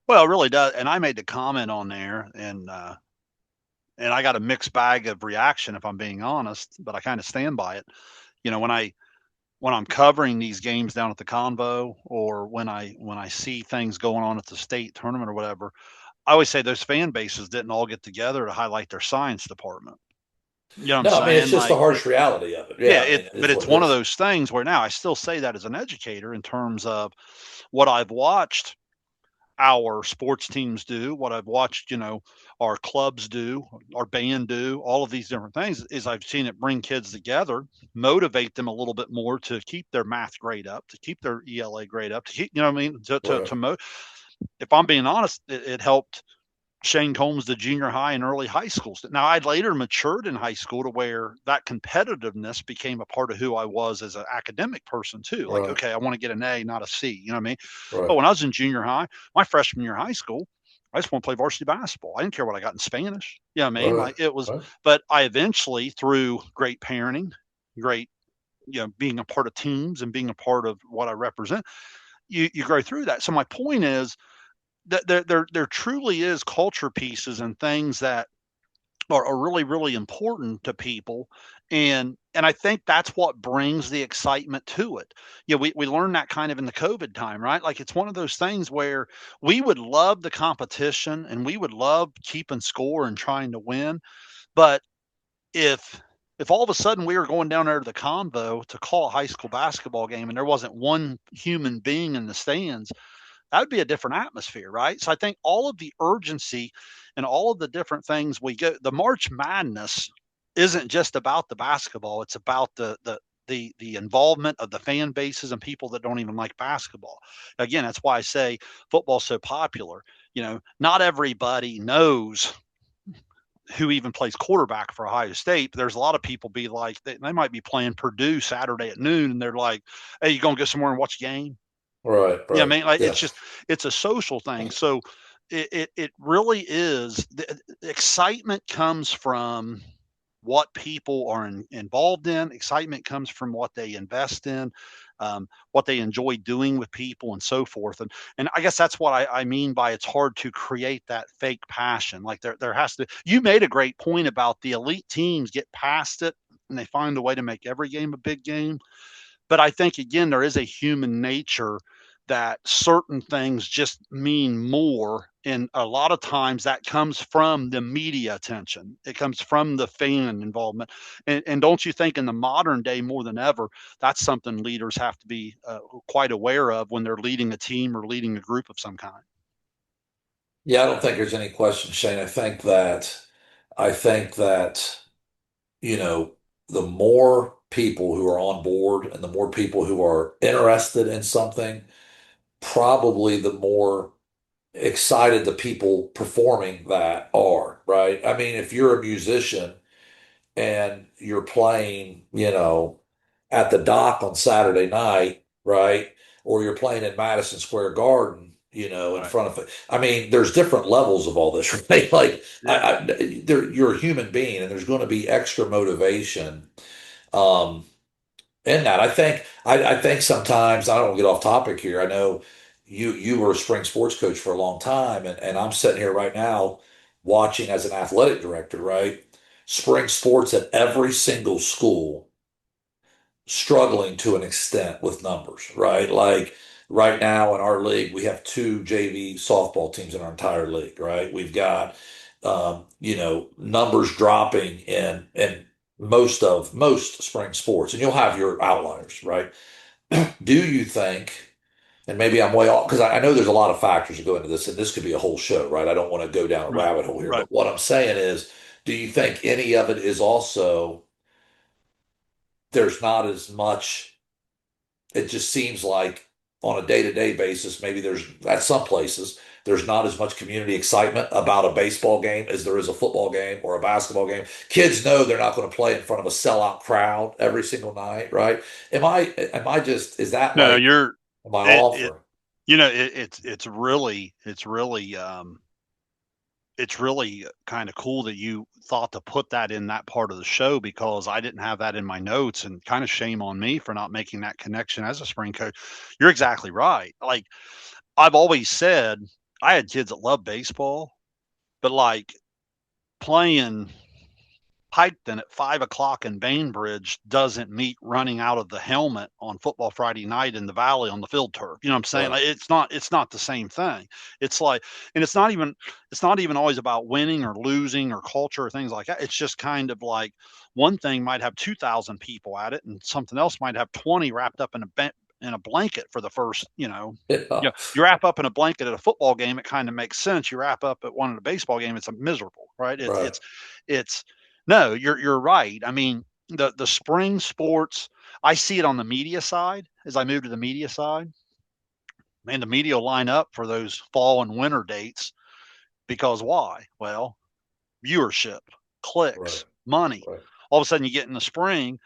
Well, it really does. And I made the comment on there, and I got a mixed bag of reaction if I'm being honest, but I kind of stand by it. You know, when I'm covering these games down at the Convo, or when I see things going on at the state tournament or whatever, I always say those fan bases didn't all get together to highlight their science department. You know what I'm No, I mean it's saying? just the Like, harsh reality of it. yeah, Yeah, I mean it but is it's what it one of is. those things where now I still say that as an educator in terms of what I've watched our sports teams do, what I've watched, our clubs do, our band do, all of these different things is I've seen it bring kids together, motivate them a little bit more to keep their math grade up, to keep their ELA grade up, to keep, you know what I mean? Right, If I'm being honest, it helped Shane Combs, the junior high and early high schools. Now, I'd later matured in high school to where that competitiveness became a part of who I was as an academic person, too. Like, right, okay, I want to get an A, not a C. You know what I mean? But right, when I was in junior high, my freshman year of high school, I just want to play varsity basketball. I didn't care what I got in Spanish. You know what I mean? right, Like, it was, right, but I eventually, through great parenting, great, being a part of teams and being a part of what I represent, you grow through that. So my point is, that there truly is culture pieces and things that are really really important to people, and I think that's what brings the excitement to it. We learned that kind of in the COVID time, right? Like, it's one of those things where we would love the competition and we would love keeping score and trying to win, but if if all of a sudden we were going down there to the convo to call a high school basketball game and there wasn't one human being in the stands, that would be a different atmosphere, right? So I think all of the urgency and all of the different things we get, the March Madness isn't just about the basketball. It's about the involvement of the fan bases and people that don't even like basketball. Again, that's why I say football's so popular. Not everybody knows who even plays quarterback for Ohio State. But there's a lot of people be like, they might be playing Purdue Saturday at noon, and they're like, "Hey, you gonna go somewhere and watch a game?" right, Yeah, I right. mean, like, Yeah, it's a social thing. So it really is. The excitement comes from what people are involved in. Excitement comes from what they invest in, what they enjoy doing with people, and so forth. And I guess that's what I mean by it's hard to create that fake passion. Like there has to. You made a great point about the elite teams get past it and they find a way to make every game a big game. But I think again, there is a human nature that certain things just mean more. And a lot of times that comes from the media attention. It comes from the fan involvement. And don't you think in the modern day more than ever, that's something leaders have to be quite aware of when they're leading a team or leading a group of some kind? Yeah, I don't think there's any question, Shane. I think that, you know, the more people who are on board and the more people who are interested in something, probably the more excited the people performing that are, right? I mean, if you're a musician and you're playing, at the dock on Saturday night, right? Or you're playing in Madison Square Garden, in Right. front of it. I mean, there's different levels of all this, right? Like, Yeah. you're a human being, and there's going to be extra motivation. Um, in that. I think sometimes I don't want to get off topic here. I know you were a spring sports coach for a long time, and I'm sitting here right now watching as an athletic director, right? Spring sports at every single school struggling to an extent with numbers, right? Like right now in our league, we have two JV softball teams in our entire league, right? We've got numbers dropping in most spring sports, and you'll have your outliers, right? Do you think, and maybe I'm way off because I know there's a lot of factors that go into this, and this could be a whole show, right? I don't want to go down a Right. rabbit hole here, Right. but what I'm saying is, do you think any of it is also there's not as much? It just seems like on a day-to-day basis, maybe there's at some places there's not as much community excitement about a baseball game as there is a football game or a basketball game. Kids know they're not going to play in front of a sellout crowd every single night, right? Am I just is that No, like you're am I it, off it or it's really kind of cool that you thought to put that in that part of the show because I didn't have that in my notes and kind of shame on me for not making that connection as a spring coach. You're exactly right. Like I've always said, I had kids that love baseball, but like playing Piketon at 5 o'clock in Bainbridge doesn't meet running out of the helmet on football Friday night in the valley on the field turf. You know what I'm saying? right? Like it's not the same thing. It's like, and it's not even always about winning or losing or culture or things like that. It's just kind of like one thing might have 2,000 people at it and something else might have 20 wrapped up in a blanket for the first, Yeah, you wrap up in a blanket at a football game, it kind of makes sense. You wrap up at one at a baseball game, it's a miserable, right? right. It's no, you're right. I mean, the spring sports, I see it on the media side as I move to the media side. Man, the media will line up for those fall and winter dates because why? Well, viewership, Right, clicks, money. right, All of a sudden you get in the spring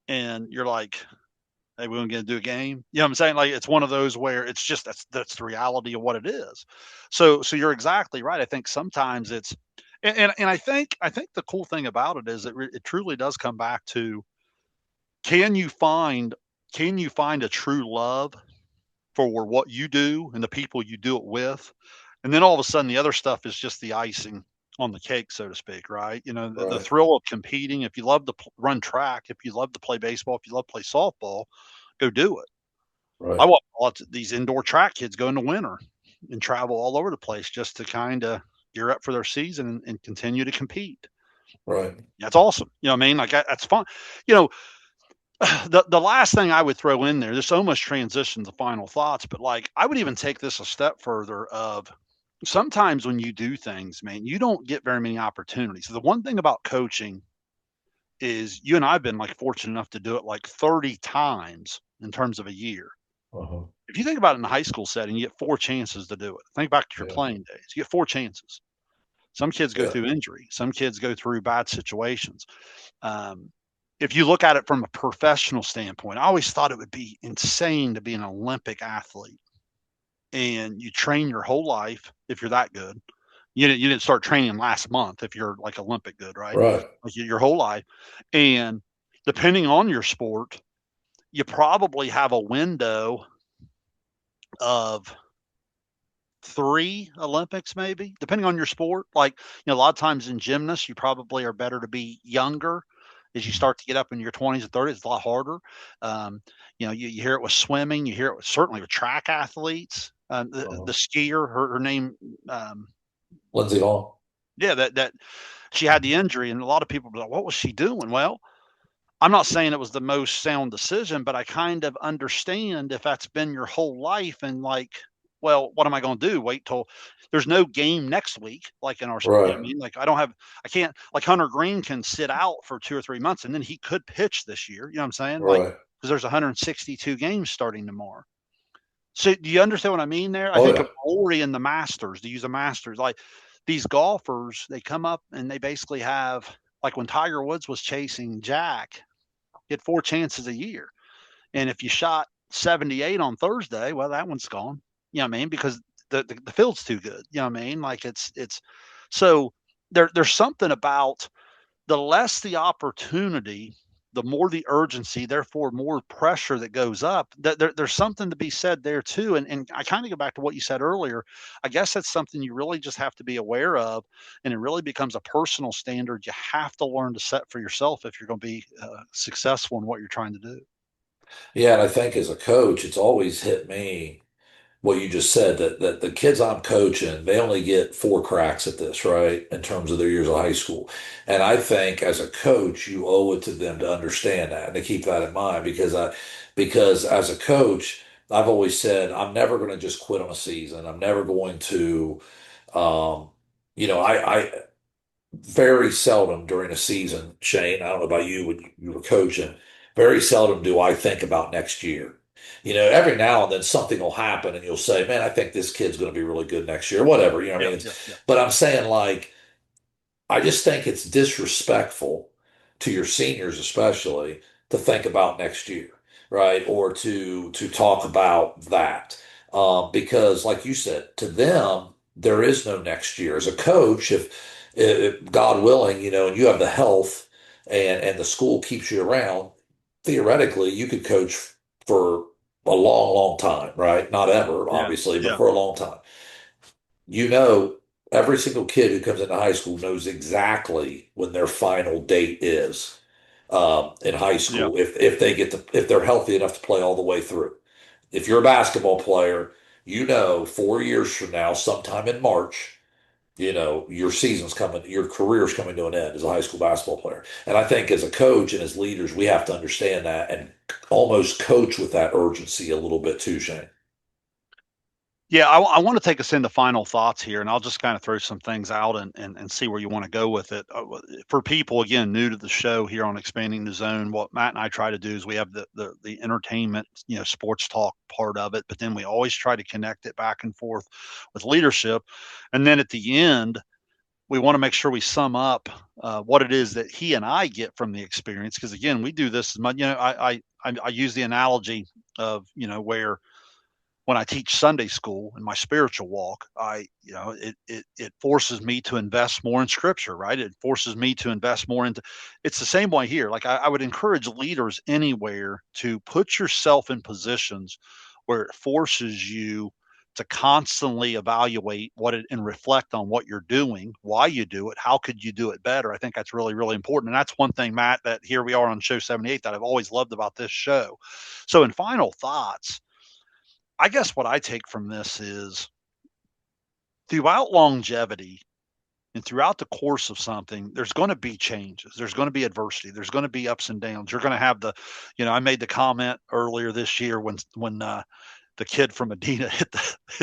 and you're like, hey, we're gonna do a game. You know what I'm saying? Like it's one of those where it's just that's the reality of what it is. So you're exactly right. I think sometimes it's and I think the cool thing about it is it truly does come back to can you find can you find a true love for what you do and the people you do it with, and then all of a sudden the other stuff is just the icing on the cake, so to speak, right? The right, thrill of competing. If you love to run track, if you love to play baseball, if you love to play softball, go do it. I right, watch lots of these indoor track kids go in the winter and travel all over the place just to kind of gear up for their season and continue to compete. right. That's awesome. You know what I mean? Like that's fun. You know, the last thing I would throw in there, this almost transitions to final thoughts, but like I would even take this a step further of sometimes when you do things, man, you don't get very many opportunities. So the one thing about coaching is you and I've been like fortunate enough to do it like 30 times in terms of a year. Uh-huh. If you think about it in the high school setting, you get 4 chances to do it. Think back to your Yeah, playing days. You get 4 chances. Some kids go yeah, through injury. Some kids go through bad situations. Um, if you look at it from a professional standpoint, I always thought it would be insane to be an Olympic athlete. and you train your whole life if you're that good. You didn't start training last month if you're like Olympic good, right? Right. Like your whole life. And depending on your sport, you probably have a window of 3 Olympics, maybe, depending on your sport. Like, a lot of times in gymnasts, you probably are better to be younger. As you start to get up in your 20s and 30s, it's a lot harder. Um, you hear it with swimming, you hear it certainly with track athletes. The Uh-huh. skier, her name, um, Lindsey Long. yeah, that she had the injury, and a lot of people were like, "What was she doing?" Well, I'm not saying it was the most sound decision, but I kind of understand if that's been your whole life and like, well, what am I going to do? Wait till there's no game next week, like in our, Right. I mean? Like, I can't, like Hunter Green can sit out for 2 or 3 months and then he could pitch this year. You know what I'm saying? Like, Right. because there's 162 games starting tomorrow. So do you understand what I mean there? I Oh think yeah. of Rory and the Masters, to use the Masters, like these golfers, they come up and they basically have, like when Tiger Woods was chasing Jack, get 4 chances a year. And if you shot 78 on Thursday, well, that one's gone. You know what I mean? Because the field's too good. You know what I mean? Like it's so there's something about the less the opportunity, the more the urgency, therefore more pressure that goes up. There's something to be said there too. And I kind of go back to what you said earlier. I guess that's something you really just have to be aware of, and it really becomes a personal standard you have to learn to set for yourself if you're going to be successful in what you're trying to do. Yeah, and I think as a coach, it's always hit me what you just said that the kids I'm coaching, they only get 4 cracks at this, right? In terms of their years of high school. And I think as a coach, you owe it to them to understand that and to keep that in mind because as a coach, I've always said I'm never going to just quit on a season. I'm never going to um, I very seldom during a season, Shane, I don't know about you when you were coaching, very seldom do I think about next year. Every now and then something will happen and you'll say, man, I think this kid's going to be really good next year, whatever. You know what I Yeah, mean? yeah, yeah, But I'm saying, like, I just think it's disrespectful to your seniors, especially, to think about next year, right? Or to talk about that, because, like you said, to them there is no next year. As a coach, if God willing, and you have the health and the school keeps you around, theoretically, you could coach for a long, long time, right? Not ever, yeah, obviously, but yeah, for a long time. you know, every single kid who comes into high school knows exactly when their final date is in high yeah, school if they get to if they're healthy enough to play all the way through. If you're a basketball player, 4 years from now, sometime in March, your season's coming, your career's coming to an end as a high school basketball player. And I think as a coach and as leaders, we have to understand that and almost coach with that urgency a little bit too, Shane. yeah. I want to take us into final thoughts here, and I'll just kind of throw some things out and see where you want to go with it. For people again new to the show here on Expanding the Zone, what Matt and I try to do is we have the entertainment, sports talk part of it, but then we always try to connect it back and forth with leadership, and then at the end we want to make sure we sum up what it is that he and I get from the experience. Because again, we do this as much. I use the analogy of where when I teach Sunday school in my spiritual walk, it forces me to invest more in Scripture, right? It forces me to invest more into. It's the same way here. Like I would encourage leaders anywhere to put yourself in positions where it forces you to constantly evaluate and reflect on what you're doing, why you do it, how could you do it better. I think that's really, really important. And that's one thing, Matt, that here we are on show 78 that I've always loved about this show. So in final thoughts, I guess what I take from this is throughout longevity and throughout the course of something, there's going to be changes. There's going to be adversity. There's going to be ups and downs. You're going to have I made the comment earlier this year when the kid from Medina hit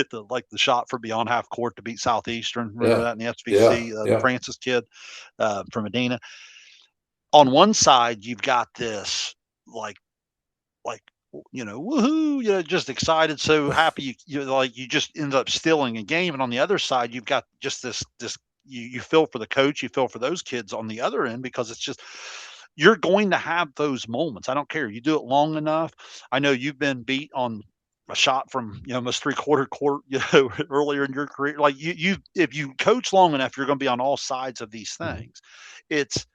the like the shot for beyond half court to beat Southeastern. Remember Yeah, that in the yeah, SBC, the yeah, Francis kid from Medina. On one side, you've got this like like woohoo, just excited, so happy you like you just end up stealing a game. And on the other side, you've got just this you feel for the coach, you feel for those kids on the other end because it's just you're going to have those moments. I don't care. You do it long enough. I know you've been beat on a shot from almost three-quarter court, earlier in your career. Like if you coach long enough, you're going to be on all sides of these Mhm. things. It's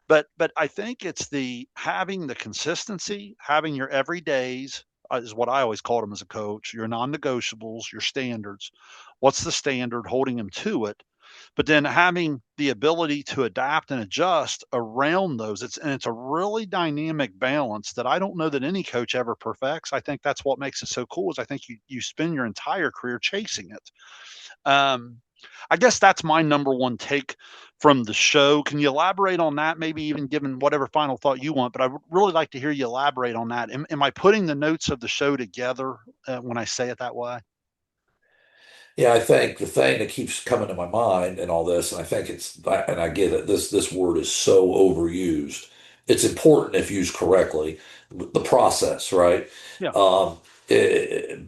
but I think it's the having the consistency, having your everydays, is what I always called them as a coach. Your non-negotiables, your standards. What's the standard? Holding them to it, but then having the ability to adapt and adjust around those. It's a really dynamic balance that I don't know that any coach ever perfects. I think that's what makes it so cool is I think you spend your entire career chasing it. Um, I guess that's my number one take from the show. Can you elaborate on that? Maybe even given whatever final thought you want, but I would really like to hear you elaborate on that. Am I putting the notes of the show together when I say it that way? Yeah, I think the thing that keeps coming to my mind and all this, and I think and I get it, this word is so overused. It's important if used correctly, the process, right? Yeah. Um, it,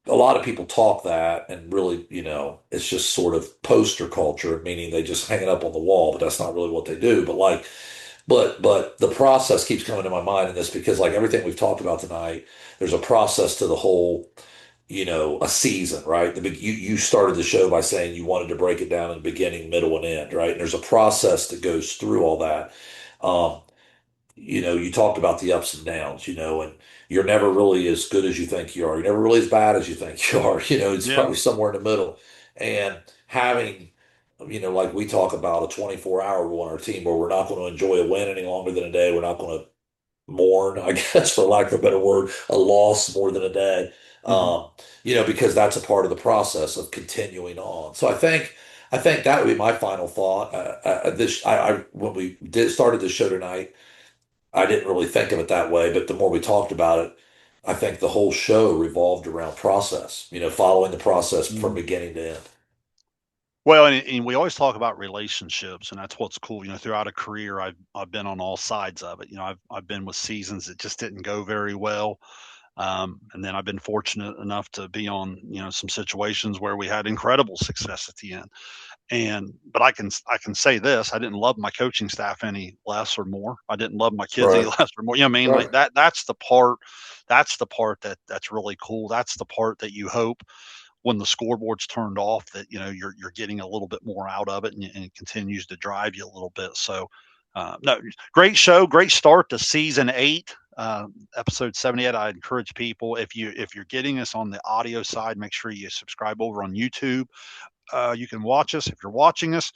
a lot of people talk that and really, it's just sort of poster culture, meaning they just hang it up on the wall, but that's not really what they do. But the process keeps coming to my mind in this because like everything we've talked about tonight, there's a process to the whole, a season, right? You started the show by saying you wanted to break it down in the beginning, middle, and end, right? And there's a process that goes through all that. Um, you talked about the ups and downs, and you're never really as good as you think you are. You're never really as bad as you think you are. It's Yeah. probably somewhere in the middle. And having, like we talk about a 24-hour rule on our team where we're not going to enjoy a win any longer than a day. We're not going to mourn, I guess, for lack of a better word, a loss more than a day. Hmm. Because that's a part of the process of continuing on. So I think that would be my final thought. When we started this show tonight, I didn't really think of it that way, but the more we talked about it, I think the whole show revolved around process, following the process from Hmm. beginning to end. Well, and we always talk about relationships, and that's what's cool. Throughout a career, I've been on all sides of it. I've been with seasons that just didn't go very well, and then I've been fortunate enough to be on some situations where we had incredible success at the end. And but I can say this: I didn't love my coaching staff any less or more. I didn't love my kids any Right. less or more. You know what I mean? Like Right. that. That's the part. That's the part that's really cool. That's the part that you hope when the scoreboard's turned off that you're getting a little bit more out of it, and it continues to drive you a little bit. So, no, great show, great start to season 8, episode 78. I encourage people, if you're getting us on the audio side, make sure you subscribe over on YouTube. You can watch us if you're watching us.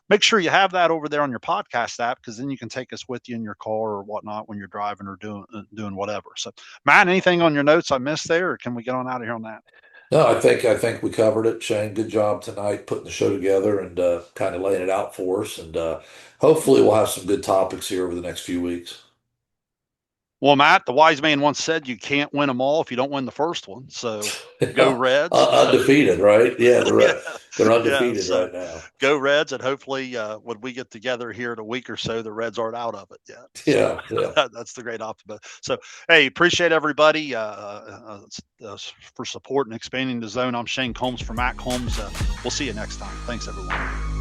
Make sure you have that over there on your podcast app because then you can take us with you in your car or whatnot when you're driving or doing whatever. So, Matt, anything on your notes I missed there, or can we get on out of here on that? No, I think we covered it, Shane. Good job tonight putting the show together and kind of laying it out for us. And hopefully we'll have some good topics here over the next few weeks. Well, Matt, the wise man once said you can't win them all if you don't win the first one. So go Yeah. Reds. So Undefeated, right? Yeah, yeah, they're yeah. undefeated So right now. go Reds, and hopefully, when we get together here in a week or so, the Reds aren't out of it yet. So Yeah, yeah. that's the great optimism. So hey, appreciate everybody for support and expanding the zone. I'm Shane Combs for Matt Combs. We'll see you next time. Thanks, everyone.